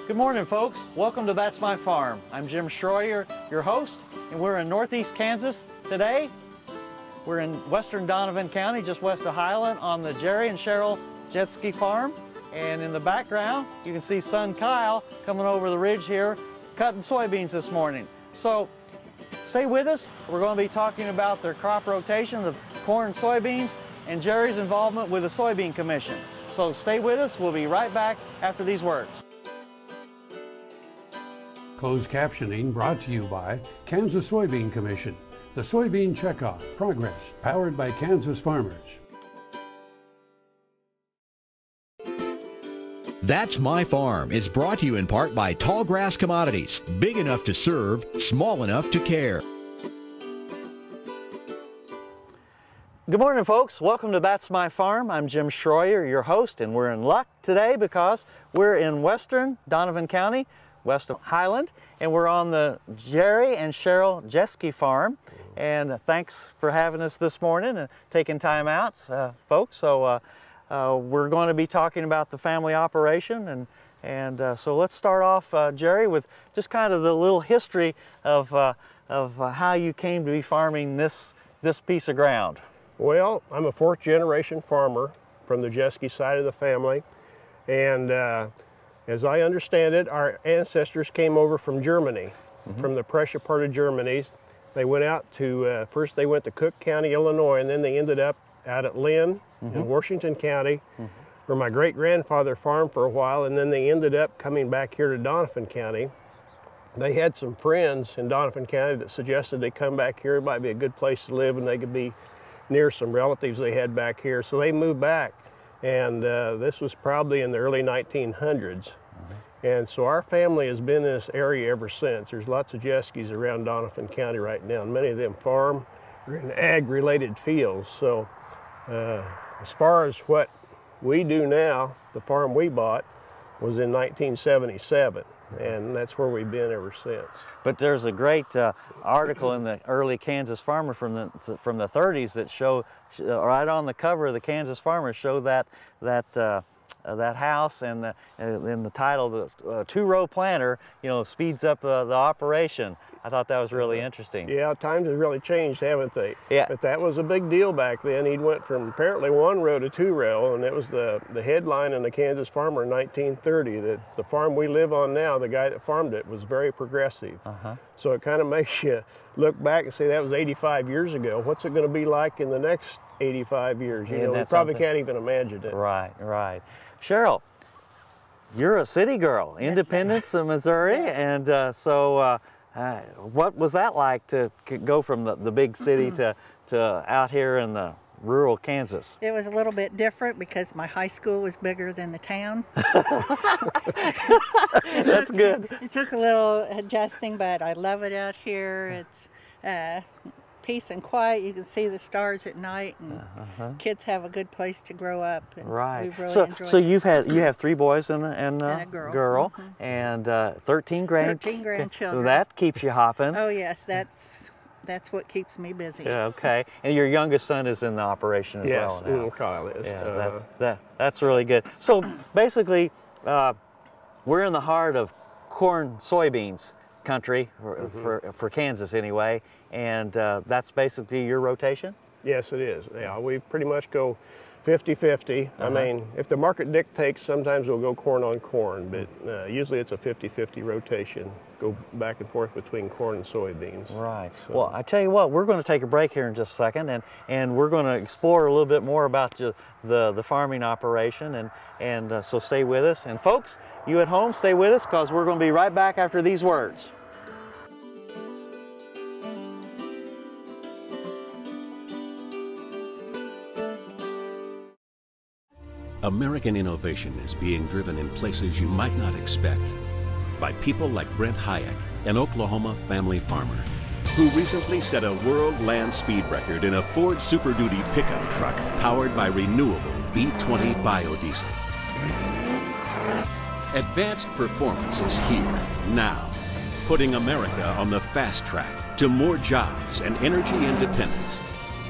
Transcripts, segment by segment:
Good morning, folks. Welcome to That's My Farm. I'm Jim Shroyer, your host, and we're in northeast Kansas today. We're in western Doniphan County, just west of Highland, on the Jerry and Cheryl Jeschke farm. And in the background, you can see son Kyle coming over the ridge here, cutting soybeans this morning. So stay with us. We're going to be talking about their crop rotations of corn and soybeans and Jerry's involvement with the Soybean Commission. So stay with us. We'll be right back after these words. Closed captioning brought to you by Kansas Soybean Commission. The Soybean Checkoff Progress, powered by Kansas farmers. That's My Farm is brought to you in part by Tallgrass Commodities. Big enough to serve, small enough to care. Good morning, folks. Welcome to That's My Farm. I'm Jim Shroyer, your host, and we're in luck today because we're in western Doniphan County, west of Highland, and we're on the Jerry and Cheryl Jeschke farm. And thanks for having us this morning and taking time out, folks. So we're going to be talking about the family operation, and so let's start off, Jerry, with just kind of the little history of how you came to be farming this piece of ground. Well, I'm a fourth generation farmer from the Jeschke side of the family, and as I understand it, our ancestors came over from Germany, from the Prussia part of Germany. They went out to, first they went to Cook County, Illinois, and then they ended up out at Lynn in Washington County, where my great-grandfather farmed for a while, and then they ended up coming back here to Doniphan County. They had some friends in Doniphan County that suggested they come back here. It might be a good place to live, and they could be near some relatives they had back here. So they moved back, and this was probably in the early 1900s. And so our family has been in this area ever since. There's lots of Jeschkes around Doniphan County right now, and many of them farm or in ag-related fields. So as far as what we do now, the farm we bought was in 1977, and that's where we've been ever since. But there's a great article in the early Kansas Farmer from the 30s that show, right on the cover of the Kansas Farmer, show that house, and the title, the two-row planter, you know, speeds up the operation. I thought that was really interesting. Yeah, times have really changed, haven't they? Yeah. But that was a big deal back then. He went from apparently one row to two row, and it was the headline in the Kansas Farmer in 1930 that the farm we live on now, the guy that farmed it, was very progressive. So it kind of makes you look back and say that was 85 years ago. What's it going to be like in the next 85 years? You know, we probably can't even imagine it. Right, right. Cheryl, you're a city girl, Independence, Missouri, and what was that like to go from the big city to out here in the rural Kansas? It was a little bit different because my high school was bigger than the town. That's good. It took a little adjusting, but I love it out here. It's peace and quiet. You can see the stars at night, and kids have a good place to grow up. And right. Really so you have 3 boys and a girl, and 13 grandchildren. So that keeps you hopping. Oh yes, that's what keeps me busy. Yeah, okay. And your youngest son is in the operation as well now. Yes, Kyle is. Yeah, that's really good. So basically, we're in the heart of corn soybeans country for Kansas anyway, and that's basically your rotation? Yes, it is. Yeah, we pretty much go 50-50. I mean, if the market dictates, sometimes we'll go corn on corn, but usually it's a 50-50 rotation. Go back and forth between corn and soybeans. Right. So. Well, I tell you what, we're going to take a break here in just a second, and we're going to explore a little bit more about the farming operation, and so stay with us. And folks, you at home, stay with us, because we're going to be right back after these words. American innovation is being driven in places you might not expect by people like Brent Hayek, an Oklahoma family farmer, who recently set a world land speed record in a Ford Super Duty pickup truck powered by renewable B20 biodiesel. Advanced performance is here, now, putting America on the fast track to more jobs and energy independence.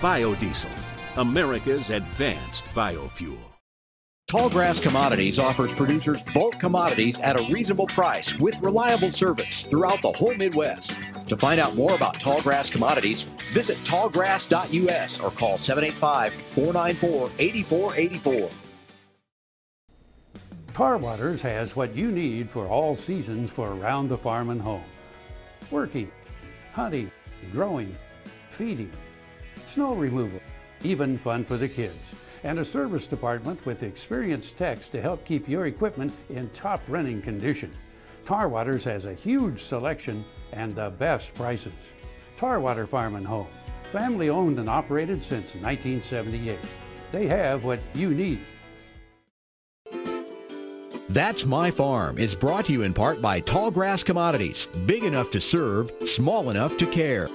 Biodiesel, America's advanced biofuel. Tallgrass Commodities offers producers bulk commodities at a reasonable price with reliable service throughout the whole Midwest. To find out more about Tallgrass Commodities, visit tallgrass.us or call 785-494-8484. Tar Waters has what you need for all seasons for around the farm and home. Working, hunting, growing, feeding, snow removal, even fun for the kids. And a service department with experienced techs to help keep your equipment in top running condition. Tar Waters has a huge selection and the best prices. Tar Water Farm and Home, family owned and operated since 1978. They have what you need. That's My Farm is brought to you in part by Tallgrass Commodities, big enough to serve, small enough to care.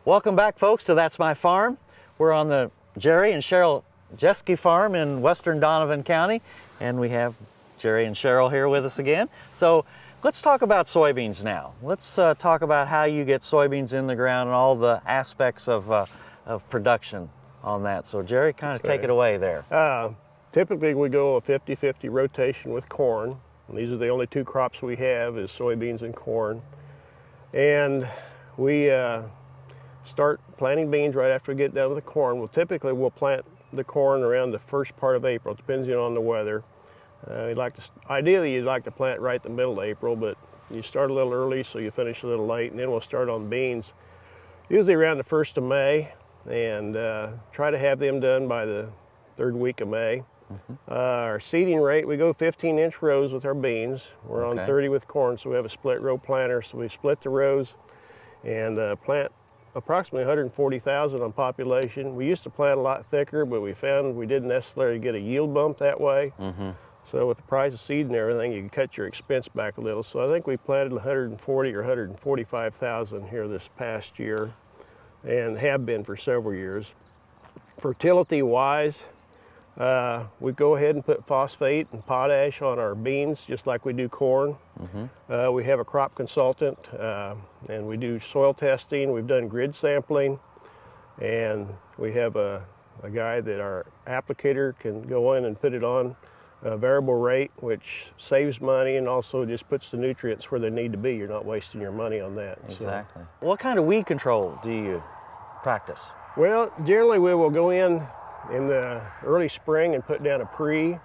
Welcome back, folks, to That's My Farm. We're on the Jerry and Cheryl Jeschke farm in western Doniphan County, and we have Jerry and Cheryl here with us again. So let's talk about soybeans now. Let's talk about how you get soybeans in the ground and all the aspects of production on that. So Jerry, kind of take it away there. Typically we go a 50-50 rotation with corn. And these are the only two crops we have is soybeans and corn. And we start planting beans right after we get done with the corn. Well, typically we'll plant the corn around the first part of April, depending on the weather. Ideally you'd like to plant right in the middle of April, but you start a little early so you finish a little late, and then we'll start on beans usually around the 1st of May, and try to have them done by the 3rd week of May. Our seeding rate, we go 15-inch rows with our beans. We're on 30 with corn, so we have a split row planter. So we split the rows and plant approximately 140,000 on population. We used to plant a lot thicker, but we found we didn't necessarily get a yield bump that way. So with the price of seed and everything, you can cut your expense back a little. So I think we planted 140 or 145,000 here this past year, and have been for several years. Fertility-wise, we go ahead and put phosphate and potash on our beans just like we do corn. We have a crop consultant, and we do soil testing. We've done grid sampling, and we have a guy that our applicator can go in and put it on a variable rate, which saves money and also just puts the nutrients where they need to be. You're not wasting your money on that. Exactly. So. What kind of weed control do you practice? Well, generally we will go in the early spring and put down a pre,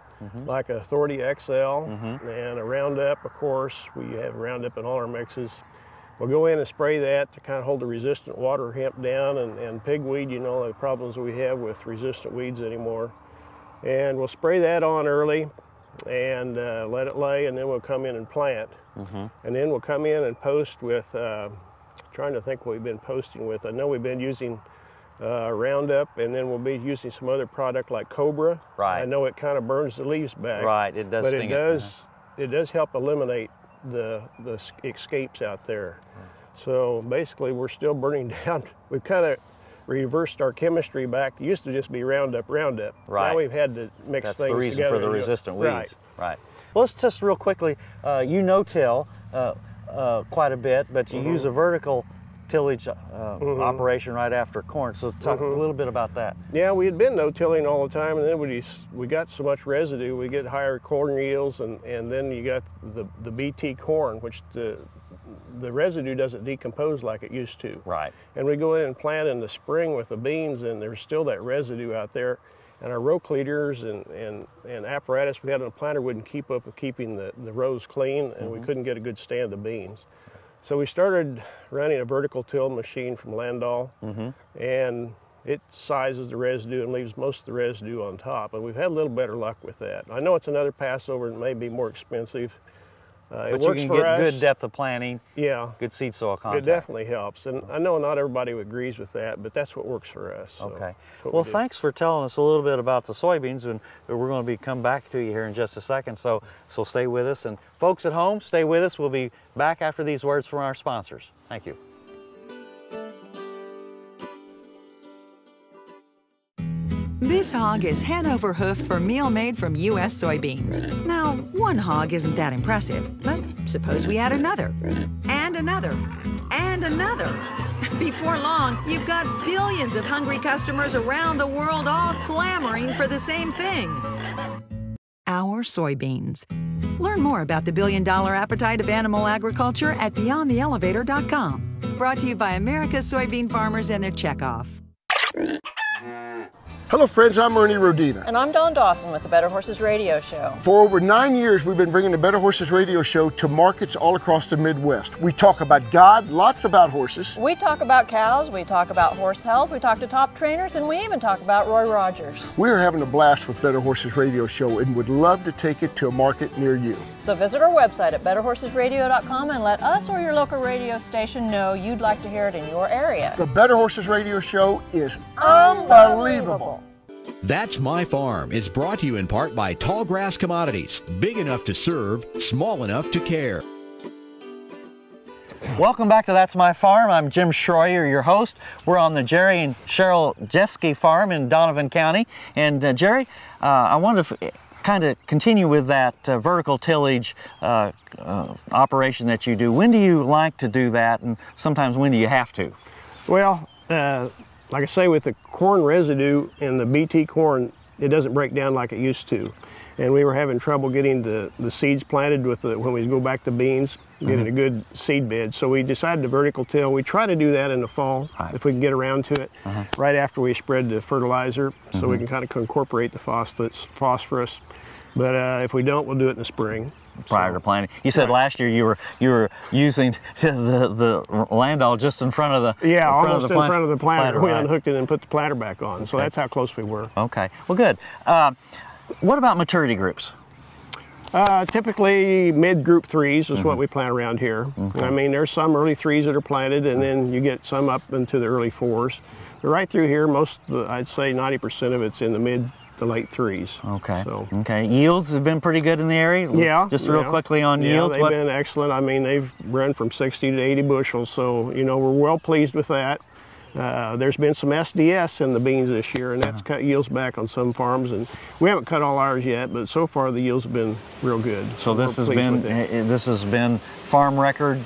like a Authority XL, and a Roundup, of course. We have Roundup in all our mixes. We'll go in and spray that to kind of hold the resistant water hemp down, and pigweed, you know, the problems we have with resistant weeds anymore. And we'll spray that on early and let it lay, and then we'll come in and plant. And then we'll come in and post with, trying to think what we've been posting with. I know we've been using Roundup, and then we'll be using some other product like Cobra. I know it kind of burns the leaves back. It does but sting it does help eliminate the escapes out there. So basically we're still burning down. We've kind of reversed our chemistry back. It used to just be Roundup. Now we've had to mix things together. That's the reason for the resistant weeds. Well, let's just real quickly, you no-till quite a bit, but you use a vertical tillage operation right after corn. So talk a little bit about that. Yeah, we had been no-tilling all the time, and then we got so much residue, we get higher corn yields, and then you got the BT corn, which the residue doesn't decompose like it used to. And we go in and plant in the spring with the beans, and there's still that residue out there. And our row cleaners and apparatus we had on the planter wouldn't keep up with keeping the rows clean, and we couldn't get a good stand of beans. So we started running a vertical till machine from Landau, and it sizes the residue and leaves most of the residue on top. And we've had a little better luck with that. I know it's another Passover and may be more expensive. But you can get good depth of planting, good seed soil contact. It definitely helps, and I know not everybody agrees with that, but that's what works for us. So well, thanks for telling us a little bit about the soybeans, and we're going to come back to you here in just a second, so stay with us. And folks at home, stay with us. We'll be back after these words from our sponsors. Thank you. This hog is Hanover hoof for meal made from U.S. soybeans. Now, one hog isn't that impressive, but suppose we add another, and another, and another. Before long, you've got billions of hungry customers around the world all clamoring for the same thing. Our soybeans. Learn more about the billion-dollar appetite of animal agriculture at beyondtheelevator.com. Brought to you by America's soybean farmers and their checkoff. Hello friends, I'm Ernie Rodina. And I'm Dawn Dawson with the Better Horses Radio Show. For over 9 years, we've been bringing the Better Horses Radio Show to markets all across the Midwest. We talk about God, lots about horses. We talk about cows, we talk about horse health, we talk to top trainers, and we even talk about Roy Rogers. We're having a blast with Better Horses Radio Show and would love to take it to a market near you. So visit our website at betterhorsesradio.com and let us or your local radio station know you'd like to hear it in your area. The Better Horses Radio Show is unbelievable. That's My Farm is brought to you in part by Tallgrass Commodities, big enough to serve, small enough to care. Welcome back to That's My Farm. I'm Jim Shroyer, your host. We're on the Jerry and Cheryl Jeschke farm in Doniphan County. And Jerry, I wanted to kind of continue with that vertical tillage operation that you do. When do you like to do that, and sometimes when do you have to? Well, like I say, with the corn residue and the BT corn, it doesn't break down like it used to. And we were having trouble getting the seeds planted with when we go back to beans, getting a good seed bed. So we decided to vertical till. We try to do that in the fall, if we can get around to it, right after we spread the fertilizer, so we can kind of incorporate the phosphorus. But if we don't, we'll do it in the spring. Prior to planting. You said last year you were using the landau just in front of the almost in front of the planter. We right. unhooked it and put the planter back on. So that's how close we were. Okay. Well, good. What about maturity groups? Typically mid-group 3s is what we plant around here. I mean, there's some early 3s that are planted, and then you get some up into the early 4s. But right through here, I'd say 90% of it's in the mid to late 3s. Okay. So. Okay. Yields have been pretty good in the area? Yeah. Just real quickly on yields? Yeah, they've been excellent. I mean, they've run from 60 to 80 bushels, so, you know, we're well pleased with that. There's been some SDS in the beans this year, and that's cut yields back on some farms, and we haven't cut all ours yet, but so far the yields have been real good. So this has been farm record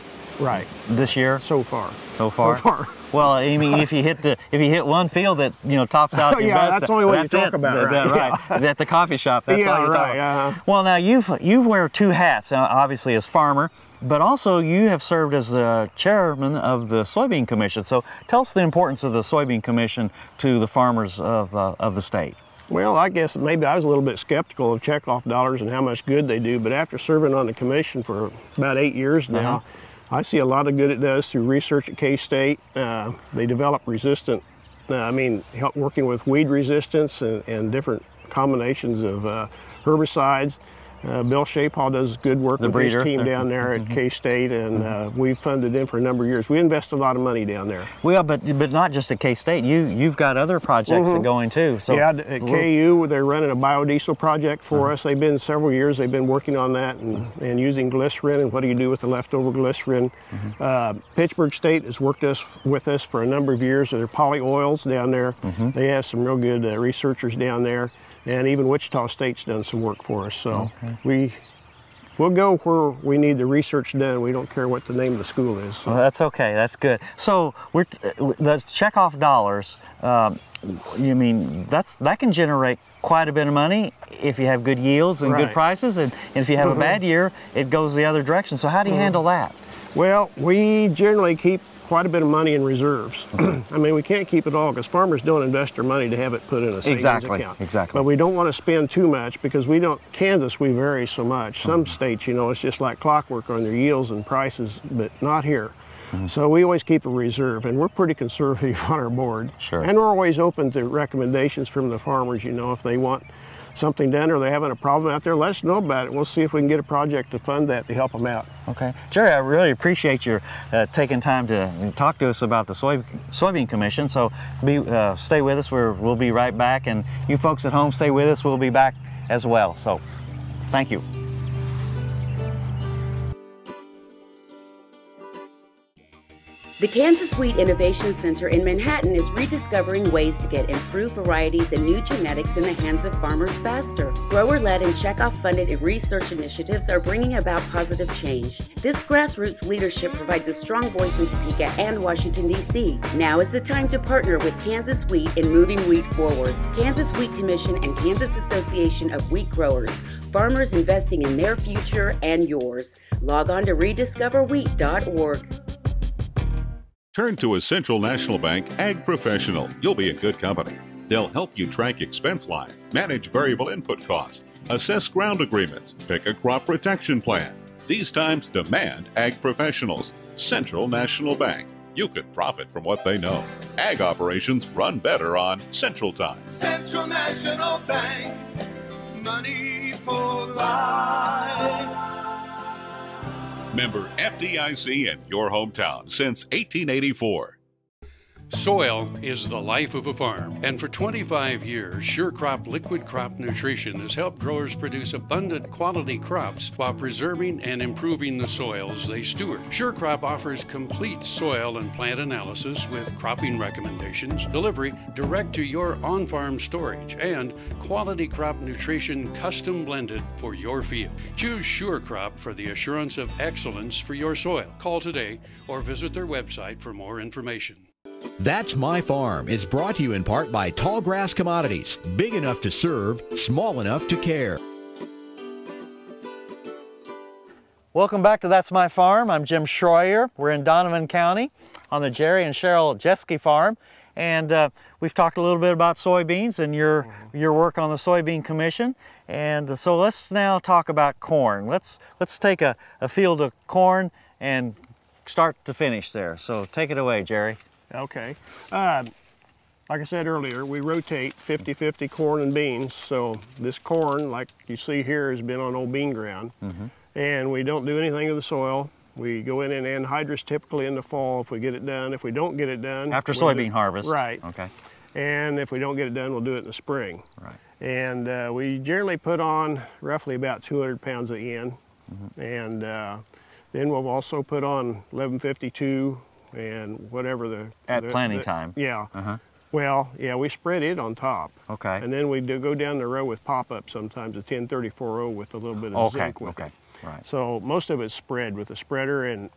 this year? So far. So far? Well, I mean, if you hit one field that, you know, tops out your best, that's the only way you talk about it, right? At the coffee shop, that's all you talk about. Well, now you wear two hats, obviously as farmer, but also you have served as the chairman of the Soybean Commission. So tell us the importance of the Soybean Commission to the farmers of the state. Well, I guess maybe I was a little bit skeptical of checkoff dollars and how much good they do, but after serving on the commission for about 8 years now, I see a lot of good it does through research at K-State. They develop resistant, help working with weed resistance and different combinations of herbicides. Bill Shapaw does good work with his team down there at K-State, and we've funded them for a number of years. We invest a lot of money down there. Well, but not just at K-State. You've got other projects that going too. So yeah, at KU they're running a biodiesel project for us. They've been several years. They've been working on that and using glycerin and what do you do with the leftover glycerin. Pittsburgh State has worked with us for a number of years. They're poly oils down there. They have some real good researchers down there. And even Wichita State's done some work for us. So we'll go where we need the research done. We don't care what the name of the school is. So. Well, that's okay. That's good. So the checkoff dollars, you mean that can generate quite a bit of money if you have good yields and good prices, and if you have a bad year, it goes the other direction. So how do you handle that? Well, we generally keep quite a bit of money in reserves. I mean, we can't keep it all because farmers don't invest their money to have it put in a savings account. But we don't want to spend too much because Kansas, we vary so much. Some states, you know, it's just like clockwork on their yields and prices, but not here. So we always keep a reserve, and we're pretty conservative on our board. And we're always open to recommendations from the farmers, you know, if they want something done or they're having a problem out there, let us know about it. We'll see if we can get a project to fund that to help them out. Okay. Jerry, I really appreciate your taking time to talk to us about the Soybean Commission. So stay with us. We'll be right back. And you folks at home, stay with us. We'll be back as well. So thank you. The Kansas Wheat Innovation Center in Manhattan is rediscovering ways to get improved varieties and new genetics in the hands of farmers faster. Grower-led and checkoff-funded research initiatives are bringing about positive change. This grassroots leadership provides a strong voice in Topeka and Washington, D.C. Now is the time to partner with Kansas Wheat in moving wheat forward. Kansas Wheat Commission and Kansas Association of Wheat Growers. Farmers investing in their future and yours. Log on to rediscoverwheat.org. Turn to a Central National Bank Ag Professional. You'll be in good company. They'll help you track expense lines, manage variable input costs, assess ground agreements, pick a crop protection plan. These times demand Ag Professionals. Central National Bank. You could profit from what they know. Ag operations run better on Central Time. Central National Bank. Money for life. Member FDIC in your hometown since 1884. Soil is the life of a farm, and for 25 years, SureCrop Liquid Crop Nutrition has helped growers produce abundant quality crops while preserving and improving the soils they steward. SureCrop offers complete soil and plant analysis with cropping recommendations, delivery direct to your on-farm storage, and quality crop nutrition custom blended for your field. Choose SureCrop for the assurance of excellence for your soil. Call today or visit their website for more information. That's My Farm is brought to you in part by Tallgrass Commodities. Big enough to serve, small enough to care. Welcome back to That's My Farm. I'm Jim Shroyer. We're in Doniphan County on the Jerry and Cheryl Jeschke farm. And we've talked a little bit about soybeans and your work on the Soybean Commission. And so let's now talk about corn. Let's take a field of corn and start to finish there. So take it away, Jerry. Okay. Like I said earlier, we rotate 50-50 corn and beans. So this corn, like you see here, has been on old bean ground. And we don't do anything to the soil. We go in and anhydrous typically in the fall if we get it done. If we don't get it done... After soybean harvest. Right. Okay. And if we don't get it done, we'll do it in the spring. Right. And we generally put on roughly about 200 pounds of N. And then we'll also put on 1152 and whatever the... At planting time. Yeah. Well, yeah, we spread it on top. Okay. And then we do go down the row with pop-up sometimes, a 1034-0 with a little bit of zinc with it. Right. So most of it's spread with a spreader, and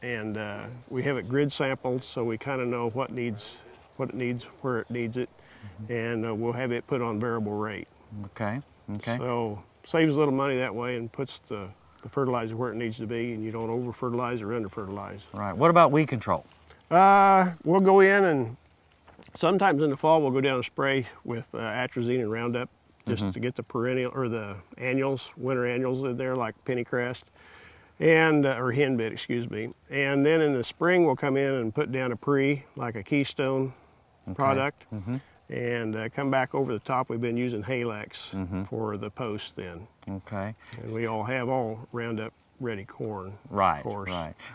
we have it grid sampled, so we kind of know what it needs, where it needs it, and we'll have it put on variable rate. Okay. Okay. So saves a little money that way and puts the fertilizer where it needs to be, and you don't over-fertilize or under-fertilize. Right. What about weed control? We'll go in and sometimes in the fall we'll go down and spray with atrazine and Roundup just to get the perennial or the annuals, winter annuals in there like pennycrest and or henbit, excuse me. And then in the spring we'll come in and put down a pre like a Keystone product and come back over the top. We've been using Halex for the post then. Okay. And we all have all Roundup ready corn. Right. Of course.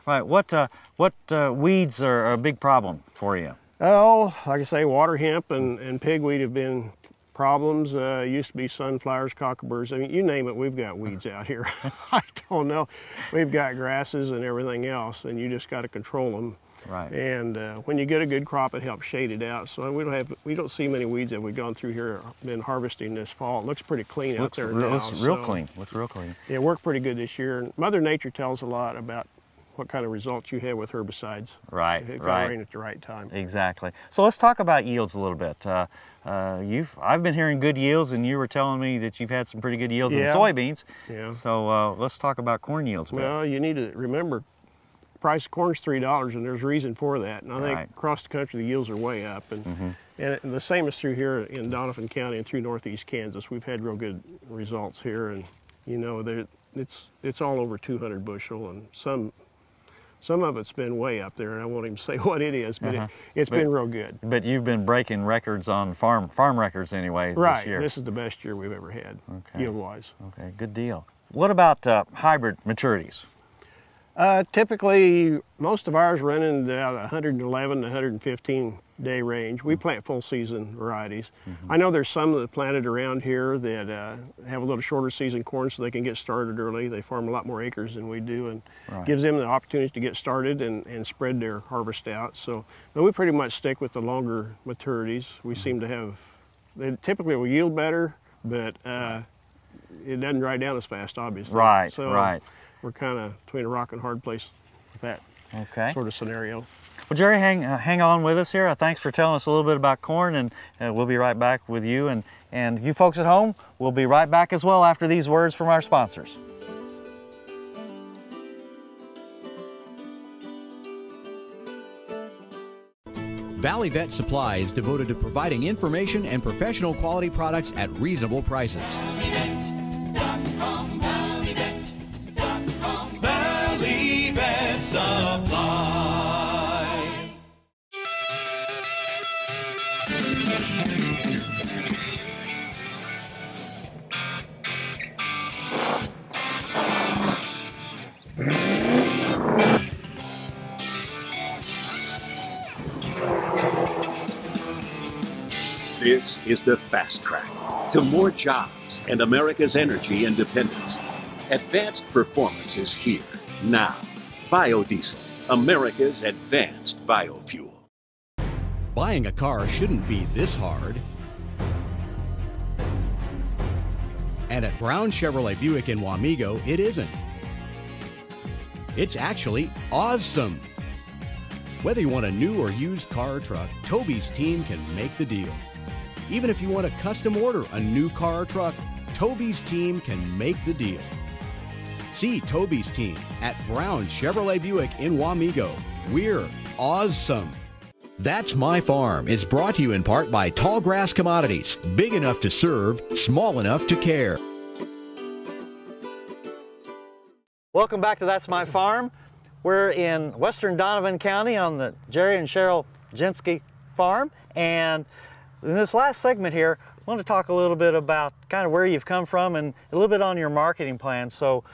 Right. What weeds are a big problem for you? Oh, like I say, water hemp and pigweed have been problems. Used to be sunflowers, cockaburs. I mean, you name it, we've got weeds out here. I don't know. We've got grasses and everything else, and you just got to control them. Right. And when you get a good crop, it helps shade it out. So we don't see many weeds that we've gone through here, been harvesting this fall. It looks pretty clean out there now. Looks real clean. Looks real clean. Yeah, it worked pretty good this year. And Mother Nature tells a lot about what kind of results you have with herbicides. Right. It got rain at the right time. Exactly. So let's talk about yields a little bit. I've been hearing good yields, and you were telling me that you've had some pretty good yields in soybeans. Yeah. So let's talk about corn yields. Well, you need to remember, price of corn's $3, and there's reason for that. And I think across the country the yields are way up, and the same is true here in Doniphan County and through northeast Kansas. We've had real good results here, and you know it's all over 200 bushel, and some of it's been way up there, and I won't even say what it is, but it's been real good. But you've been breaking records on farm records anyway this year. This is the best year we've ever had, yield-wise. Okay, good deal. What about hybrid maturities? Typically, most of ours run into about 111 to 115 day range. We plant full season varieties. I know there's some that are planted around here that have a little shorter season corn so they can get started early. They farm a lot more acres than we do, and gives them the opportunity to get started and spread their harvest out. So, but we pretty much stick with the longer maturities. We seem to have, they typically will yield better, but it doesn't dry down as fast, obviously. Right, so right. We're kind of between a rock and hard place with that sort of scenario. Well, Jerry, hang on with us here. Thanks for telling us a little bit about corn, and we'll be right back with you. And you folks at home, we'll be right back as well after these words from our sponsors. Valley Vet Supply is devoted to providing information and professional quality products at reasonable prices. ValleyVet.com, ValleyVet.com, Valley Vet Supply. This is the fast track to more jobs and America's energy independence. Advanced performance is here, now. Biodiesel, America's advanced biofuel. Buying a car shouldn't be this hard. And at Brown Chevrolet Buick in Wamego, it isn't. It's actually awesome. Whether you want a new or used car or truck, Toby's team can make the deal. Even if you want to custom order a new car or truck, Toby's team can make the deal. See Toby's team at Brown Chevrolet Buick in Wamego. We're awesome. That's My Farm is brought to you in part by Tallgrass Commodities. Big enough to serve, small enough to care. Welcome back to That's My Farm. We're in western Doniphan County on the Jerry and Cheryl Jeschke farm, and in this last segment here, I want to talk a little bit about kind of where you've come from and a little bit on your marketing plan. So,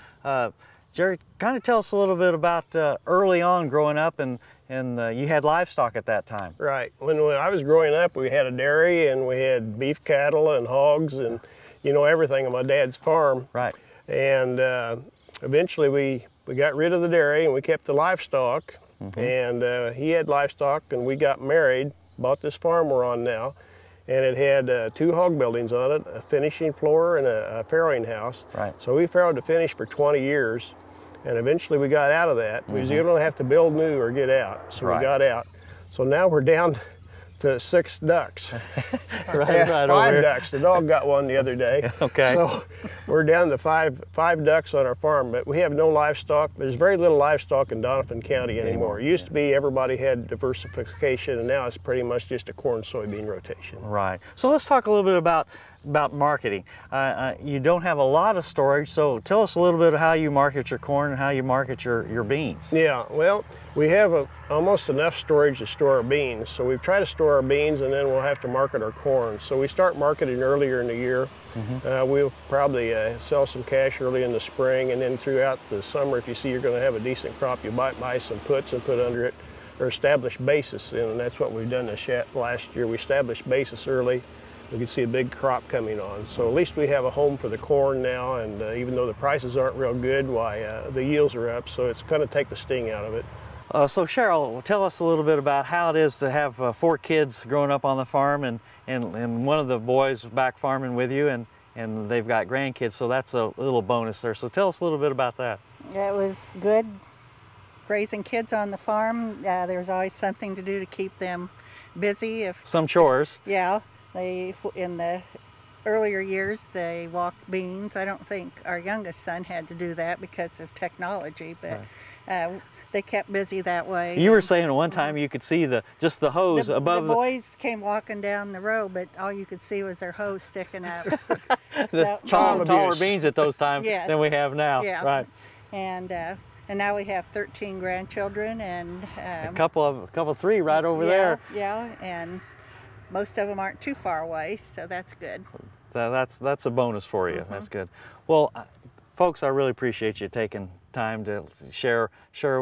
Jerry, kind of tell us a little bit about early on growing up, and you had livestock at that time. Right. When I was growing up, we had a dairy and we had beef cattle and hogs and, you know, everything on my dad's farm. Right. And eventually we got rid of the dairy and we kept the livestock. And he had livestock and we got married, bought this farm we're on now. And it had 2 hog buildings on it, a finishing floor and a farrowing house. Right. So we farrowed to finish for 20 years, and eventually we got out of that. We was either have to build new or get out, so we got out. So now we're down to 6 ducks. Right, 5 ducks. The dog got one the other day. Okay. So we're down to five ducks on our farm, but we have no livestock. There's very little livestock in Doniphan County anymore. It used to be everybody had diversification, and now it's pretty much just a corn-soybean rotation. Right. So let's talk a little bit about marketing. You don't have a lot of storage, so tell us a little bit of how you market your corn and how you market your beans. Yeah, well, we have almost enough storage to store our beans. So we try to store our beans and then we'll have to market our corn. So we start marketing earlier in the year. We'll probably sell some cash early in the spring, and then throughout the summer, if you see you're going to have a decent crop, you might buy some puts and put under it, or establish basis, and that's what we've done this last year. We established basis early. We can see a big crop coming on. So at least we have a home for the corn now, and even though the prices aren't real good, the yields are up, so it's going to take the sting out of it. So Cheryl, tell us a little bit about how it is to have 4 kids growing up on the farm, and one of the boys back farming with you, and they've got grandkids, so that's a little bonus there. So tell us a little bit about that. Yeah, it was good raising kids on the farm. There was always something to do to keep them busy. Some chores. Yeah. In the earlier years, they walked beans. I don't think our youngest son had to do that because of technology, but they kept busy that way. You were saying at one time you could see just the hose above. The boys came walking down the road, but all you could see was their hose sticking out. Taller beans at those times than we have now. Yeah. Right. And now we have 13 grandchildren, and a couple 3 right over there. Yeah, and most of them aren't too far away, so that's good. That's a bonus for you. That's good. Well, folks, I really appreciate you taking time to share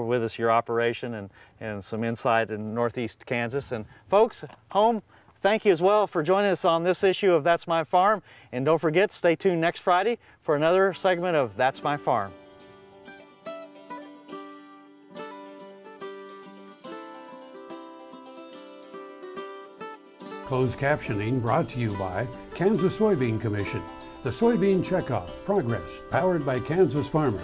with us your operation and some insight in Northeast Kansas. And folks, home, thank you as well for joining us on this issue of That's My Farm. And don't forget, stay tuned next Friday for another segment of That's My Farm. Closed captioning brought to you by Kansas Soybean Commission. The Soybean Checkoff Progress, powered by Kansas farmers.